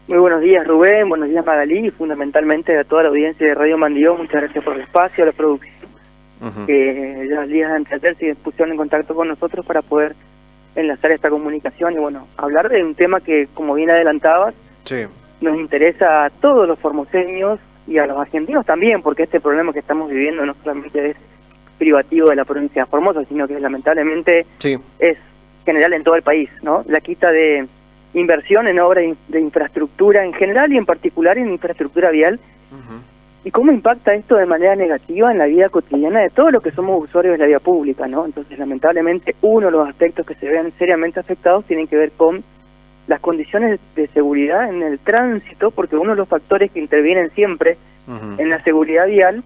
Muy buenos días, Rubén, buenos días, Magalí, y fundamentalmente a toda la audiencia de Radio Mandío. Muchas gracias por el espacio, a la producción, que ya los días de antes se pusieron en contacto con nosotros para poder enlazar esta comunicación y, bueno, hablar de un tema que, como bien adelantabas, Sí. nos interesa a todos los formoseños y a los argentinos también, porque este problema que estamos viviendo no solamente es privativo de la provincia de Formosa, sino que lamentablemente Sí. es general en todo el país, ¿no? La quita de inversión en obras de infraestructura en general y en particular en infraestructura vial, y cómo impacta esto de manera negativa en la vida cotidiana de todos los que somos usuarios de la vía pública, ¿no? Entonces, lamentablemente, uno de los aspectos que se ven seriamente afectados tienen que ver con las condiciones de seguridad en el tránsito, porque uno de los factores que intervienen siempre en la seguridad vial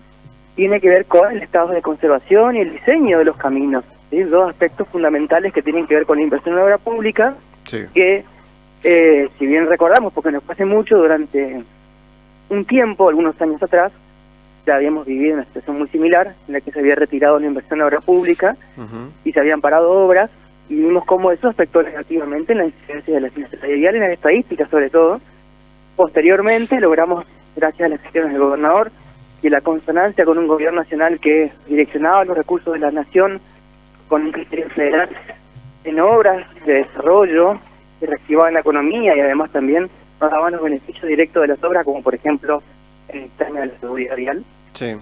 tiene que ver con el estado de conservación y el diseño de los caminos, ¿sí? Dos aspectos fundamentales que tienen que ver con la inversión en obra pública, Sí. que, si bien recordamos, porque nos fue hace mucho, durante un tiempo, algunos años atrás, ya habíamos vivido una situación muy similar, en la que se había retirado la inversión en obra pública y se habían parado obras, y vimos cómo eso afectó negativamente en la incidencia de la siniestralidad vial, en las estadísticas sobre todo. Posteriormente logramos, gracias a las gestiones del gobernador y la consonancia con un gobierno nacional que direccionaba los recursos de la nación con un criterio federal en obras de desarrollo que reactivaban la economía y además también nos daban los beneficios directos de las obras, como por ejemplo en el tema de la seguridad vial. Sí.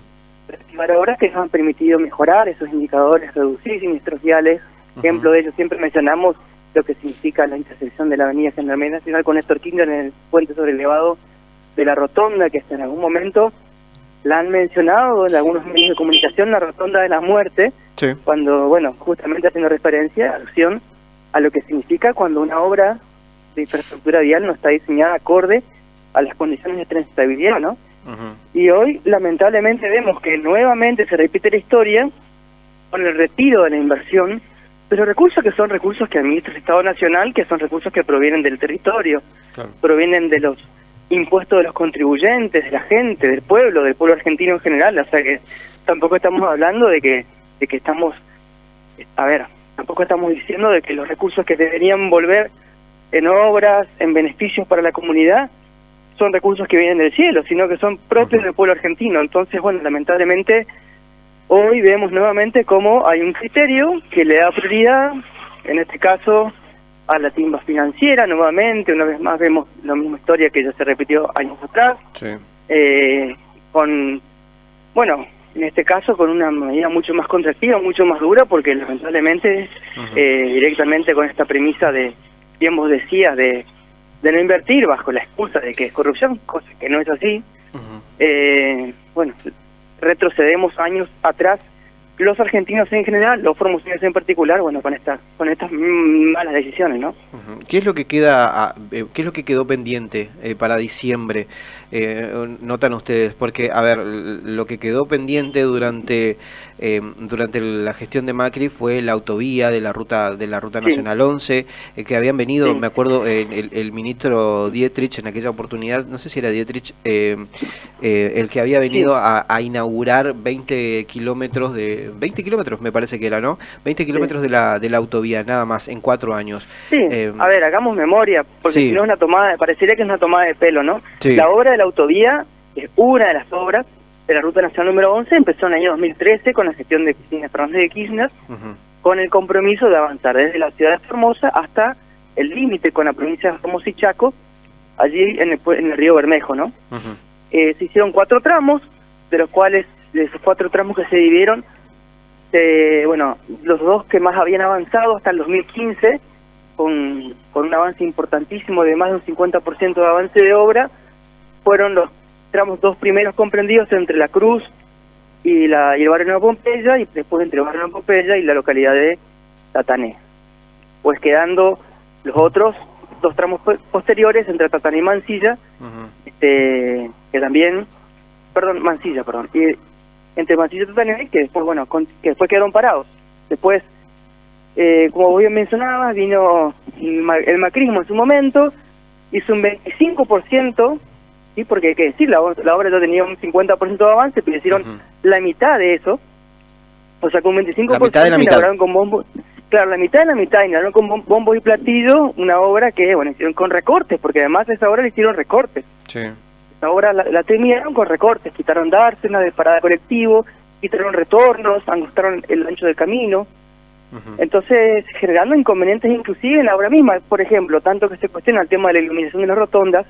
Reactivar obras que nos han permitido mejorar esos indicadores, reducir siniestros viales. Ejemplo de ello, siempre mencionamos lo que significa la intersección de la avenida General Nacional con Néstor Kirchner en el puente sobre elevado de la Rotonda, que hasta en algún momento la han mencionado en algunos medios de comunicación, la Rotonda de la Muerte, Sí. cuando, bueno, justamente haciendo referencia, alusión a lo que significa cuando una obra de infraestructura vial no está diseñada acorde a las condiciones de transitabilidad, ¿no? Y hoy, lamentablemente, vemos que nuevamente se repite la historia con el retiro de la inversión, pero recursos que son recursos que administra el Estado Nacional, que son recursos que provienen del territorio, Claro. provienen de los impuestos de los contribuyentes, de la gente, del pueblo argentino en general. O sea que tampoco estamos hablando de que estamos, tampoco estamos diciendo de que los recursos que deberían volver en obras, en beneficios para la comunidad, son recursos que vienen del cielo, sino que son propios del pueblo argentino. Entonces, bueno, lamentablemente, hoy vemos nuevamente cómo hay un criterio que le da prioridad, en este caso, a la timba financiera. Nuevamente, una vez más vemos la misma historia que ya se repitió años atrás, Sí. con, bueno, en este caso con una medida mucho más contractiva, mucho más dura, porque lamentablemente directamente con esta premisa de, bien vos decías, de no invertir bajo la excusa de que es corrupción, cosa que no es así. Bueno, retrocedemos años atrás, los argentinos en general, los formoseños en particular, bueno, con estas malas decisiones, ¿no? ¿Qué es lo que queda, qué es lo que quedó pendiente para diciembre? Notan ustedes, porque, a ver, lo que quedó pendiente durante la gestión de Macri fue la autovía de la ruta Nacional 11, que habían venido, me acuerdo, el ministro Dietrich en aquella oportunidad, no sé si era Dietrich, el que había venido a inaugurar 20 kilómetros, me parece que era, ¿no? 20 kilómetros de la autovía, nada más, en 4 años. Sí, a ver, hagamos memoria, porque si no es una tomada, parecería que es una tomada de pelo, ¿no? Sí. La obra de la autovía es una de las obras de la Ruta Nacional número 11, empezó en el año 2013 con la gestión de Cristina Fernández de Kirchner, con el compromiso de avanzar desde la ciudad de Formosa hasta el límite con la provincia de Formosa y Chaco, allí en el río Bermejo, ¿no? Se hicieron 4 tramos, de los cuales, de esos 4 tramos que se dividieron, bueno, los 2 que más habían avanzado hasta el 2015, con un avance importantísimo de más de un 50% de avance de obra, fueron los tramos 2 primeros comprendidos entre La Cruz y el barrio Nueva Pompeya, y después entre el barrio Nueva Pompeya y la localidad de Tatané. Pues quedando los otros 2 tramos posteriores entre Tatané y Mansilla, que también, Mansilla, y entre Mansilla y Tatané, que después, bueno, que después quedaron parados. Después, como vos bien mencionabas, vino el macrismo en su momento, hizo un 25%, ¿sí? Porque hay que decir, la obra ya tenía un 50% de avance, pero hicieron la mitad de eso, o sea, con un 25% la mitad de la mitad. Con bombo, Claro, la mitad de la mitad, y con bombo y platillo, una obra que, bueno, hicieron con recortes, porque además esa obra le hicieron recortes. Sí. Esa obra la terminaron con recortes, quitaron dársena de parada colectivo, quitaron retornos, angostaron el ancho del camino. Entonces, generando inconvenientes inclusive en la obra misma. Por ejemplo, tanto que se cuestiona el tema de la iluminación de las rotondas.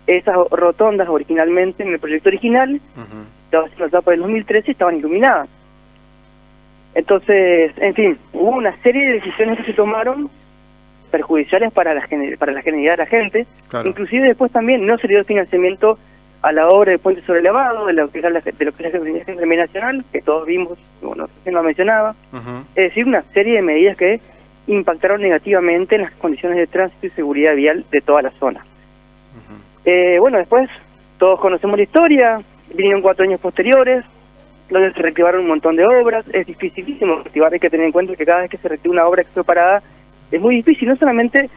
Esas rotondas originalmente, en el proyecto original, estaba haciendo la etapa del 2013, estaban iluminadas. Entonces, en fin, hubo una serie de decisiones que se tomaron perjudiciales para la generalidad de la gente. Claro. Inclusive después también no se le dio financiamiento a la obra de puente sobrelevado, de lo que es la Gendarmería Nacional, que todos vimos, bueno, quién lo mencionaba. Es decir, una serie de medidas que impactaron negativamente en las condiciones de tránsito y seguridad vial de toda la zona. Bueno, después todos conocemos la historia, vinieron 4 años posteriores, donde se reactivaron un montón de obras. Es dificilísimo reactivar, hay que tener en cuenta que cada vez que se reactiva una obra que fue parada, es muy difícil, no solamente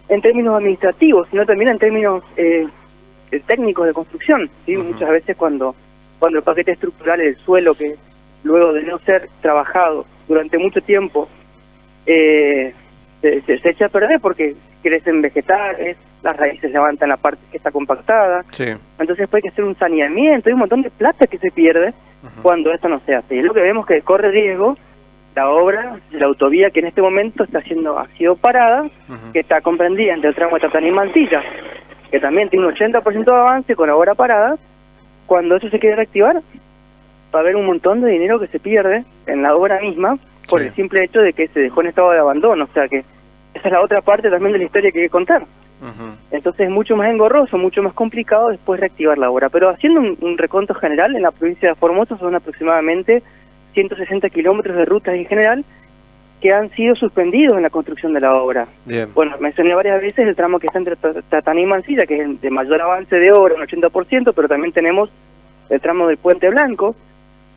en términos administrativos, sino también en términos técnicos de construcción, ¿sí? Muchas veces cuando el paquete estructural del suelo, que luego de no ser trabajado durante mucho tiempo, se echa a perder porque crecen vegetales, las raíces levantan la parte que está compactada, entonces después hay que hacer un saneamiento, hay un montón de plata que se pierde cuando esto no se hace. Y es lo que vemos que corre riesgo la obra de la autovía que en este momento ha sido parada, que está comprendida entre el tramo de Tataní y Mansilla, que también tiene un 80% de avance con la obra parada. Cuando eso se quiere reactivar, va a haber un montón de dinero que se pierde en la obra misma por el simple hecho de que se dejó en estado de abandono. O sea que esa es la otra parte también de la historia que hay que contar. Entonces es mucho más engorroso, mucho más complicado después reactivar la obra. Pero haciendo un reconto general, en la provincia de Formosa son aproximadamente 160 kilómetros de rutas en general que han sido suspendidos en la construcción de la obra. Bien. Bueno, mencioné varias veces el tramo que está entre Tataní y Mansilla, que es el de mayor avance de obra, un 80%, pero también tenemos el tramo del Puente Blanco,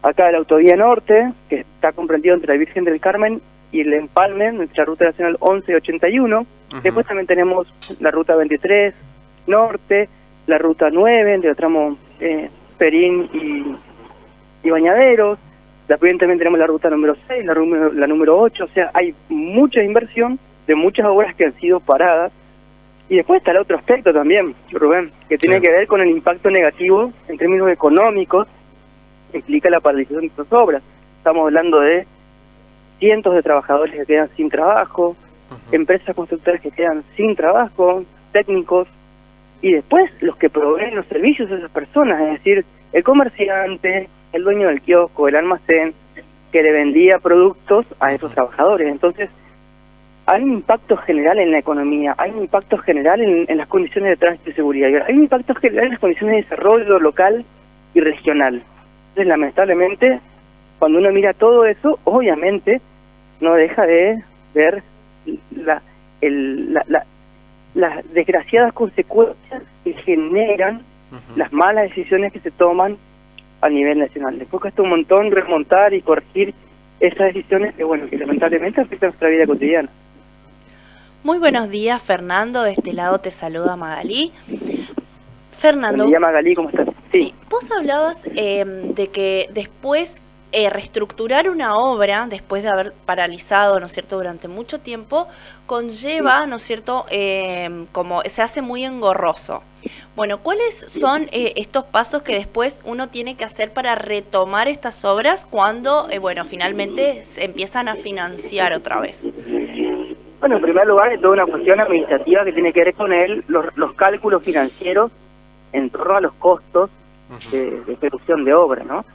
acá la autovía norte, que está comprendido entre la Virgen del Carmen y el Empalme, nuestra ruta nacional 1181. Después también tenemos la ruta 23 norte, la ruta 9, entre el tramo Perín y Bañaderos. También tenemos la ruta número 6, la número 8, o sea, hay mucha inversión de muchas obras que han sido paradas. Y después está el otro aspecto también, Rubén, que tiene que ver con el impacto negativo en términos económicos que implica la paralización de estas obras. Estamos hablando de cientos de trabajadores que quedan sin trabajo, empresas constructoras que quedan sin trabajo, técnicos, y después los que proveen los servicios a esas personas, es decir, el comerciante, el dueño del kiosco, el almacén, que le vendía productos a esos trabajadores. Entonces, hay un impacto general en la economía, hay un impacto general en las condiciones de tránsito y seguridad, hay un impacto general en las condiciones de desarrollo local y regional. Entonces, lamentablemente, cuando uno mira todo eso, obviamente, no deja de ver las desgraciadas consecuencias que generan las malas decisiones que se toman a nivel nacional. Después cuesta un montón remontar y corregir esas decisiones que, bueno, que lamentablemente afectan nuestra vida cotidiana. Muy buenos días, Fernando. De este lado te saluda Magalí. Fernando. Buen día, Magalí, ¿cómo estás? Sí, vos hablabas de que después reestructurar una obra, después de haber paralizado, ¿no es cierto?, durante mucho tiempo, conlleva, ¿no es cierto?, como se hace muy engorroso. Bueno, ¿cuáles son estos pasos que después uno tiene que hacer para retomar estas obras cuando, bueno, finalmente se empiezan a financiar otra vez? Bueno, en primer lugar, es toda una cuestión administrativa que tiene que ver con los cálculos financieros en torno a los costos de ejecución de obra, ¿no?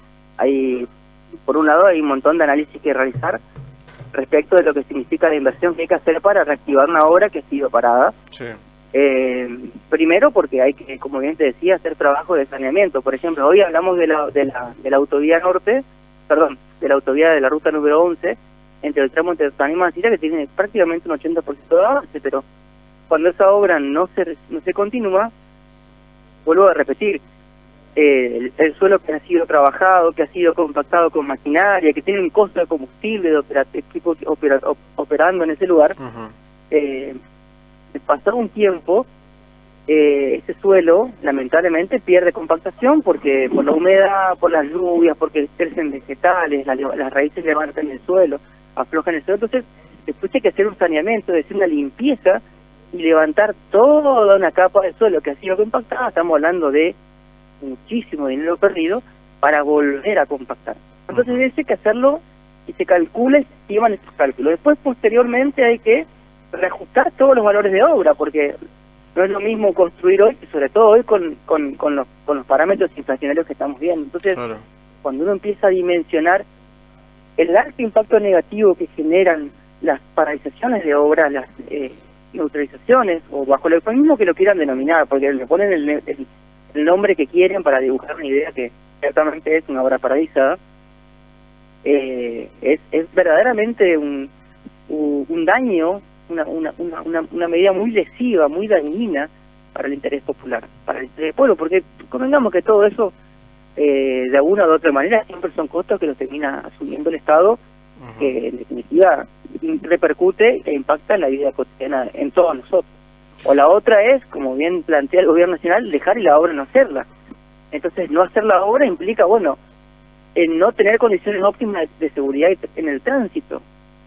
Por un lado, hay un montón de análisis que realizar respecto de lo que significa la inversión que hay que hacer para reactivar una obra que ha sido parada. Sí. Primero porque hay que, como bien te decía, hacer trabajo de saneamiento. Por ejemplo, hoy hablamos de la autovía norte, perdón, de la autovía de la ruta número 11, entre el tramo entre Tataní y Mansilla, que tiene prácticamente un 80% de avance, pero cuando esa obra no se continúa, vuelvo a repetir, el suelo que ha sido trabajado, que ha sido compactado con maquinaria, que tiene un costo de combustible de equipo operando en ese lugar, pasado un tiempo, ese suelo lamentablemente pierde compactación porque por la humedad, por las lluvias, porque crecen vegetales, las raíces levantan el suelo, aflojan el suelo. Entonces después hay que hacer un saneamiento, es decir, una limpieza y levantar toda una capa de suelo que ha sido compactada. Estamos hablando de muchísimo dinero perdido para volver a compactar. Entonces hay que hacerlo y se calcula y se llevan estos cálculos. Después, posteriormente, hay que reajustar todos los valores de obra, porque no es lo mismo construir hoy, sobre todo hoy con los parámetros inflacionarios que estamos viendo. Entonces, claro, cuando uno empieza a dimensionar el alto impacto negativo que generan las paralizaciones de obra, las neutralizaciones, o bajo el eufemismo que lo quieran denominar, porque le ponen el nombre que quieren para dibujar una idea que ciertamente es una obra paralizada, es verdaderamente un daño, una medida muy lesiva, muy dañina para el interés popular, para el interés del pueblo, porque convengamos que todo eso, de alguna u otra manera, siempre son costos que los termina asumiendo el Estado, que en definitiva repercute e impacta en la vida cotidiana en todos nosotros. O la otra es, como bien plantea el gobierno nacional, dejar la obra, no hacerla. Entonces, no hacer la obra implica, bueno, no tener condiciones óptimas de seguridad en el tránsito.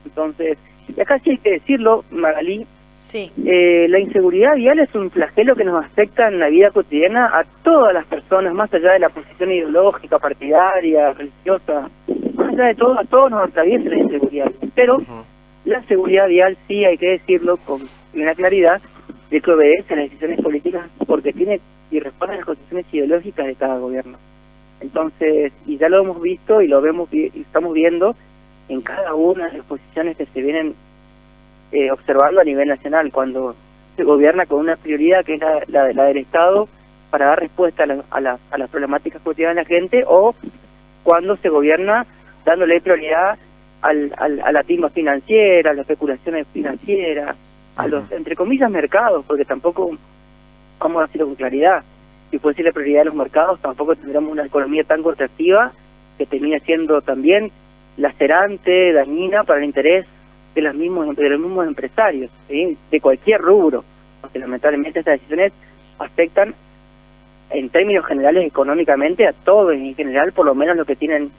Entonces, y acá sí hay que decirlo, Magalí, sí, la inseguridad vial es un flagelo que nos afecta en la vida cotidiana a todas las personas, más allá de la posición ideológica, partidaria, religiosa, más allá de todo, a todos nos atraviesa la inseguridad. Pero la seguridad vial sí hay que decirlo con plena claridad, de que obedece a las decisiones políticas porque tiene y responde a las condiciones ideológicas de cada gobierno. Entonces, y ya lo hemos visto y lo vemos y estamos viendo en cada una de las posiciones que se vienen observando a nivel nacional, cuando se gobierna con una prioridad que es la del Estado para dar respuesta a las problemáticas cotidianas de la gente, o cuando se gobierna dándole prioridad a la timba financiera, a las especulaciones financieras, a los, entre comillas, mercados, porque tampoco, vamos a decirlo con claridad, si fuese la prioridad de los mercados, tampoco tendríamos una economía tan contractiva que termina siendo también lacerante, dañina para el interés de los mismos empresarios, ¿sí?, de cualquier rubro, porque lamentablemente estas decisiones afectan en términos generales económicamente a todos en general, por lo menos los que tienen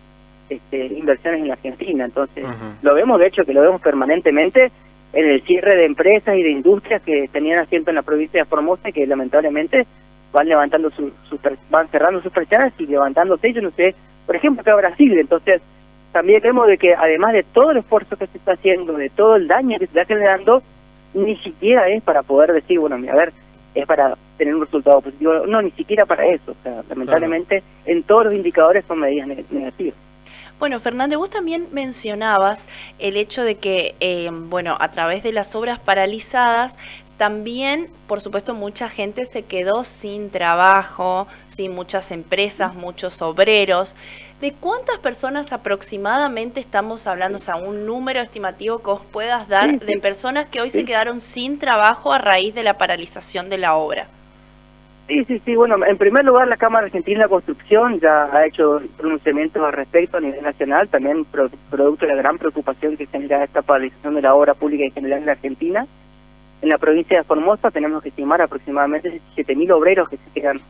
inversiones en la Argentina. Entonces, lo vemos, de hecho, que lo vemos permanentemente en el cierre de empresas y de industrias que tenían asiento en la provincia de Formosa y que lamentablemente van levantando van cerrando sus persianas y levantándose. Yo no sé, por ejemplo, acá Brasil. Entonces, también vemos de que además de todo el esfuerzo que se está haciendo, de todo el daño que se está generando, ni siquiera es para poder decir, bueno, a ver, es para tener un resultado positivo. No, ni siquiera para eso. O sea, lamentablemente, en todos los indicadores son medidas negativas. Bueno, Fernández, vos también mencionabas el hecho de que, bueno, a través de las obras paralizadas, también, por supuesto, mucha gente se quedó sin trabajo, sin muchas empresas, muchos obreros. ¿De cuántas personas aproximadamente estamos hablando? O sea, un número estimativo que vos puedas dar de personas que hoy se quedaron sin trabajo a raíz de la paralización de la obra. Sí, bueno, en primer lugar la Cámara Argentina de la Construcción ya ha hecho pronunciamientos al respecto a nivel nacional, también producto de la gran preocupación que genera esta paralización de la obra pública en general en la Argentina. En la provincia de Formosa tenemos que estimar aproximadamente 7.000 obreros que se quedan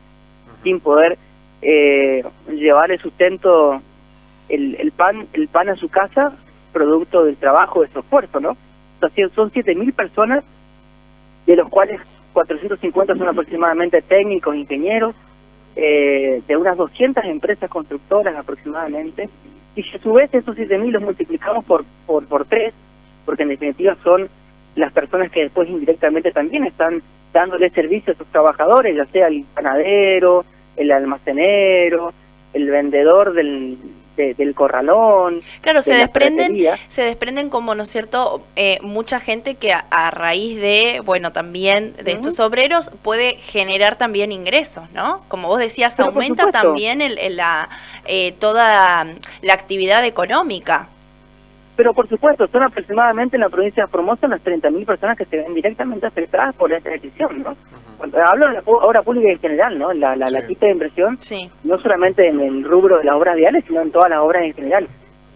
sin poder llevar el sustento, el pan a su casa, producto del trabajo, de su esfuerzo, ¿no? Entonces, son 7.000 personas, de los cuales 450 son aproximadamente técnicos, ingenieros, de unas 200 empresas constructoras aproximadamente, y a su vez esos 7.000 los multiplicamos por 3, porque en definitiva son las personas que después indirectamente también están dándole servicio a sus trabajadores, ya sea el panadero, el almacenero, el vendedor del corralón. Claro, se desprenden como, ¿no es cierto?, mucha gente que a raíz de, bueno, también de estos obreros puede generar también ingresos, ¿no? Como vos decías, pero aumenta también toda la actividad económica. Pero por supuesto, son aproximadamente en la provincia de Formosa unas 30.000 personas que se ven directamente afectadas por esta decisión, ¿no? Cuando hablo de la obra pública en general, ¿no? La quita de inversión, no solamente en el rubro de las obras viales, sino en todas las obras en general.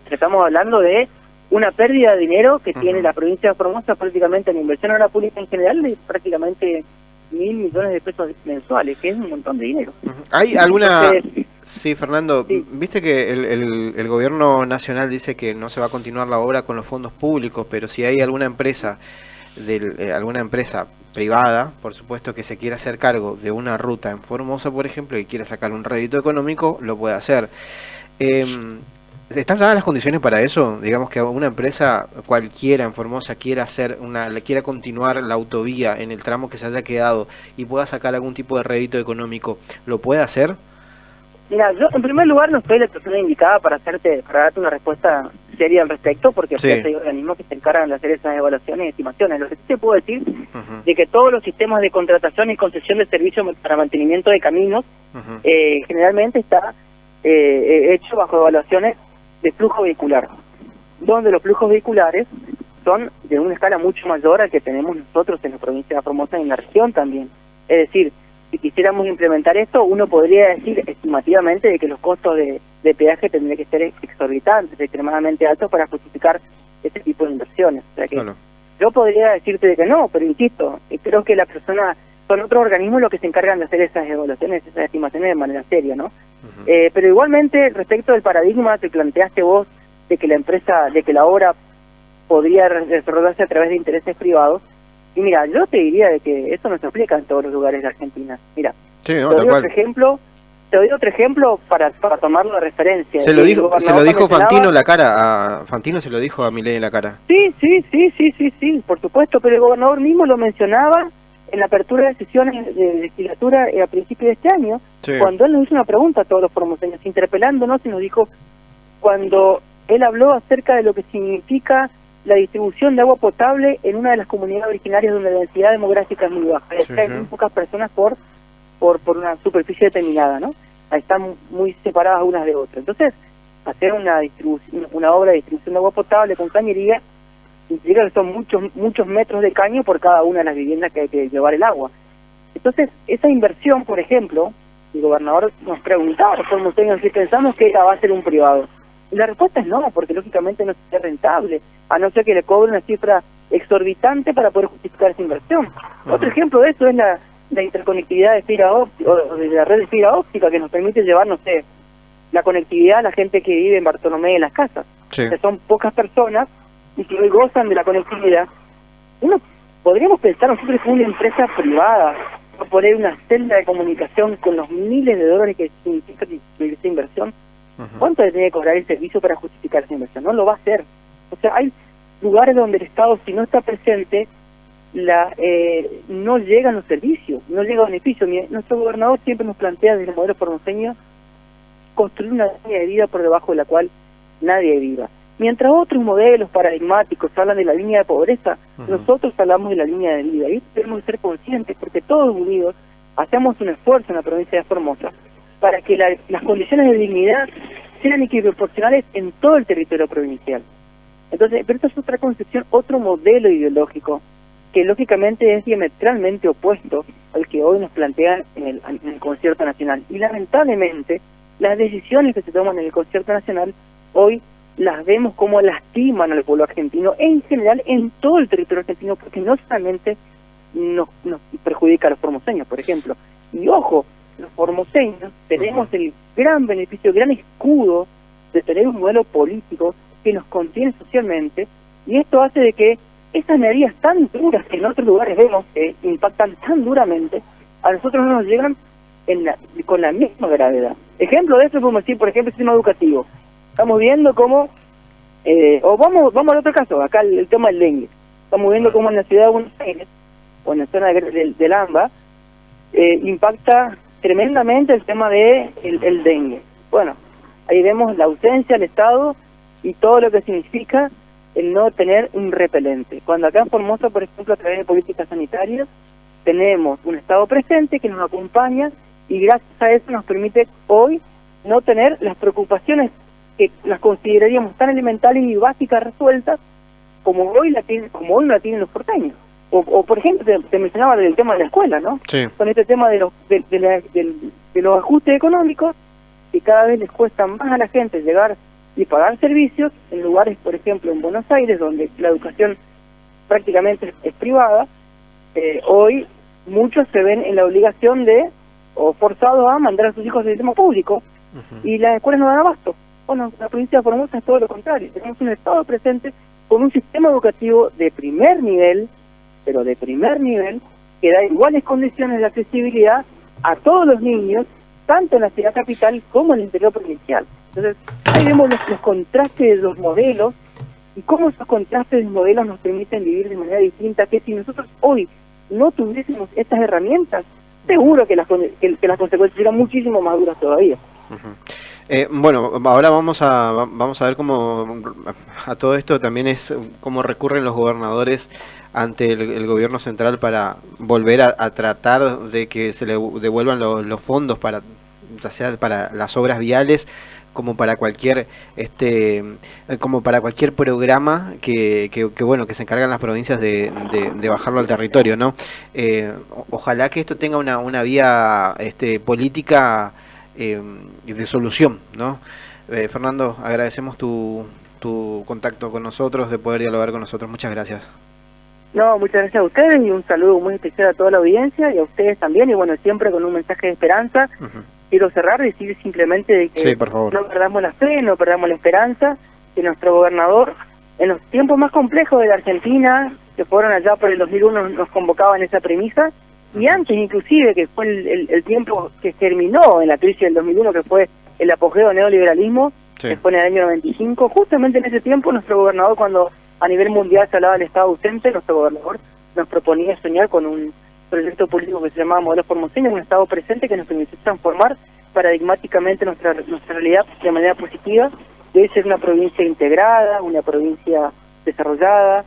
Estamos hablando de una pérdida de dinero que tiene la provincia de Formosa prácticamente en inversión en obra pública en general, de prácticamente 1.000 millones de pesos mensuales, que es un montón de dinero. ¿Hay alguna...? Entonces, Sí, Fernando, sí. viste que el gobierno nacional dice que no se va a continuar la obra con los fondos públicos, pero si hay alguna empresa alguna empresa privada, por supuesto, que se quiera hacer cargo de una ruta en Formosa, por ejemplo, y quiera sacar un rédito económico, lo puede hacer. ¿Están dadas las condiciones para eso? Digamos que una empresa cualquiera en Formosa quiera quiera continuar la autovía en el tramo que se haya quedado y pueda sacar algún tipo de rédito económico, ¿lo puede hacer? Mira, yo en primer lugar no soy la persona indicada para darte una respuesta seria al respecto, porque Sí. hay organismos que se encargan de hacer esas evaluaciones y estimaciones. Lo que sí te puedo decir de Uh-huh. que todos los sistemas de contratación y concesión de servicios para mantenimiento de caminos Uh-huh. generalmente está hecho bajo evaluaciones de flujo vehicular, donde los flujos vehiculares son de una escala mucho mayor al que tenemos nosotros en la provincia de Formosa y en la región también. Es decir, si quisiéramos implementar esto, uno podría decir estimativamente de que los costos de peaje tendrían que ser exorbitantes, extremadamente altos para justificar ese tipo de inversiones. O sea que Claro. yo podría decirte de que no, pero insisto, creo que son otros organismos los que se encargan de hacer esas evaluaciones, esas estimaciones de manera seria, ¿no? Uh-huh. Pero igualmente, respecto del paradigma que planteaste vos, de que la obra podría desarrollarse a través de intereses privados, y mira, yo te diría de que eso no se aplica en todos los lugares de Argentina. Mira, Sí, no, te tal doy cual. te doy otro ejemplo para tomarlo de referencia. Se lo El dijo gobernador Fantino mencionaba- en la cara, Fantino se lo dijo a Milei en la cara. Sí, por supuesto, pero el gobernador mismo lo mencionaba en la apertura de sesiones de legislatura a principios de este año, Sí. cuando él nos hizo una pregunta a todos los formoseños, interpelándonos y nos dijo, cuando él habló acerca de lo que significa la distribución de agua potable en una de las comunidades originarias donde la densidad demográfica es muy baja, Sí, hay sí. muy pocas personas por una superficie determinada, ¿no? Ahí están muy separadas unas de otras. Entonces, hacer una obra de distribución de agua potable con cañería implica que son muchos metros de caño por cada una de las viviendas que hay que llevar el agua. Entonces, esa inversión, por ejemplo, el gobernador nos preguntaba, los formoseños, si pensamos que ella va a ser un privado. Y la respuesta es no, porque lógicamente no es rentable, a no ser que le cobre una cifra exorbitante para poder justificar esa inversión. Ujú. Otro ejemplo de eso es la interconectividad de fibra óptica, o de la red de fibra óptica, que nos permite llevar, no sé, la conectividad a la gente que vive en Bartolomé de las Casas. Sí. Que son pocas personas y que hoy gozan de la conectividad. Podríamos pensar nosotros que una empresa privada va a poner una celda de comunicación con los miles de dólares que significa esa inversión. Ujú. ¿Cuánto le tiene que cobrar el servicio para justificar esa inversión? No lo va a hacer. O sea, hay lugares donde el Estado, si no está presente, no llegan los servicios, no llega beneficio. Nuestro gobernador siempre nos plantea desde el modelo formoseño construir una línea de vida por debajo de la cual nadie viva. Mientras otros modelos paradigmáticos hablan de la línea de pobreza, Ujú. nosotros hablamos de la línea de vida. Y tenemos que ser conscientes, porque todos unidos hacemos un esfuerzo en la provincia de Formosa para que las condiciones de dignidad sean equiproporcionales en todo el territorio provincial. Entonces, pero esta es otra concepción, otro modelo ideológico, que lógicamente es diametralmente opuesto al que hoy nos plantean en el concierto nacional. Y lamentablemente, las decisiones que se toman en el concierto nacional hoy las vemos como lastiman al pueblo argentino, en general en todo el territorio argentino, porque no solamente nos perjudica a los formoseños, por ejemplo. Y ojo, los formoseños tenemos el gran beneficio, el gran escudo de tener un modelo político que nos contiene socialmente, y esto hace de que esas medidas tan duras que en otros lugares vemos que impactan tan duramente, a nosotros no nos llegan con la misma gravedad. Ejemplo de eso podemos decir, por ejemplo, el sistema educativo. Estamos viendo cómo, o vamos al otro caso, acá el tema del dengue. Estamos viendo cómo en la ciudad de Buenos Aires, o en la zona del AMBA, impacta tremendamente el tema de el dengue. Bueno, ahí vemos la ausencia del Estado y todo lo que significa el no tener un repelente. Cuando acá en Formosa, por ejemplo, a través de políticas sanitarias, tenemos un Estado presente que nos acompaña y gracias a eso nos permite hoy no tener las preocupaciones que las consideraríamos tan elementales y básicas resueltas como hoy la tienen los porteños. O por ejemplo, te mencionaba del tema de la escuela, ¿no? Sí. Con este tema de los ajustes económicos, que cada vez les cuesta más a la gente llegar y pagar servicios en lugares, por ejemplo, en Buenos Aires, donde la educación prácticamente es privada. Hoy muchos se ven en la obligación de, o forzados a mandar a sus hijos al sistema público, y las escuelas no dan abasto. Bueno, la provincia de Formosa es todo lo contrario, tenemos un Estado presente con un sistema educativo de primer nivel, pero de primer nivel, que da iguales condiciones de accesibilidad a todos los niños, tanto en la ciudad capital como en el interior provincial. Entonces, ahí vemos los contrastes de los modelos, y cómo esos contrastes de modelos nos permiten vivir de manera distinta, que si nosotros hoy no tuviésemos estas herramientas, seguro que las consecuencias serían muchísimo más duras todavía. Bueno, ahora vamos a ver cómo a todo esto también es cómo recurren los gobernadores ante el gobierno central para volver a tratar de que se le devuelvan los fondos para, ya sea para las obras viales, como para cualquier programa que bueno, que se encargan las provincias de bajarlo al territorio, ¿no? Ojalá que esto tenga una vía política de solución, ¿no? Fernando, agradecemos tu contacto con nosotros, de poder dialogar con nosotros. Muchas gracias. No, muchas gracias a ustedes y un saludo muy especial a toda la audiencia y a ustedes también, y bueno, siempre con un mensaje de esperanza. Quiero cerrar y decir simplemente de que sí, por favor, no perdamos la fe, no perdamos la esperanza, que nuestro gobernador, en los tiempos más complejos de la Argentina, que fueron allá por el 2001, nos convocaba en esa premisa, y antes inclusive, que fue el tiempo que terminó en la crisis del 2001, que fue el apogeo del neoliberalismo, sí, que fue en el año 95, justamente en ese tiempo nuestro gobernador, cuando a nivel mundial se hablaba del Estado ausente, nuestro gobernador nos proponía soñar con un proyecto político que se llamaba Modelo Formoseño, un Estado presente que nos permitió transformar paradigmáticamente nuestra realidad de manera positiva, debe ser una provincia integrada, una provincia desarrollada,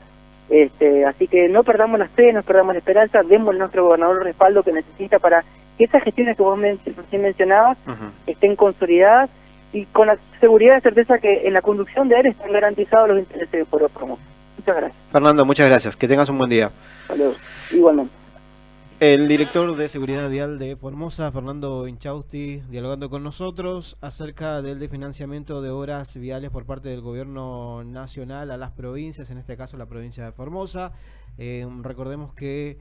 así que no perdamos la fe, no perdamos la esperanza, demos a nuestro gobernador el respaldo que necesita para que esas gestiones que vos recién mencionabas estén consolidadas y con la seguridad y certeza que en la conducción de él están garantizados los intereses del pueblo formoso. Muchas gracias. Fernando, muchas gracias. Que tengas un buen día. Saludos. Igualmente. El director de Seguridad Vial de Formosa, Fernando Inchausti, dialogando con nosotros acerca del financiamiento de obras viales por parte del gobierno nacional a las provincias, en este caso la provincia de Formosa. Recordemos que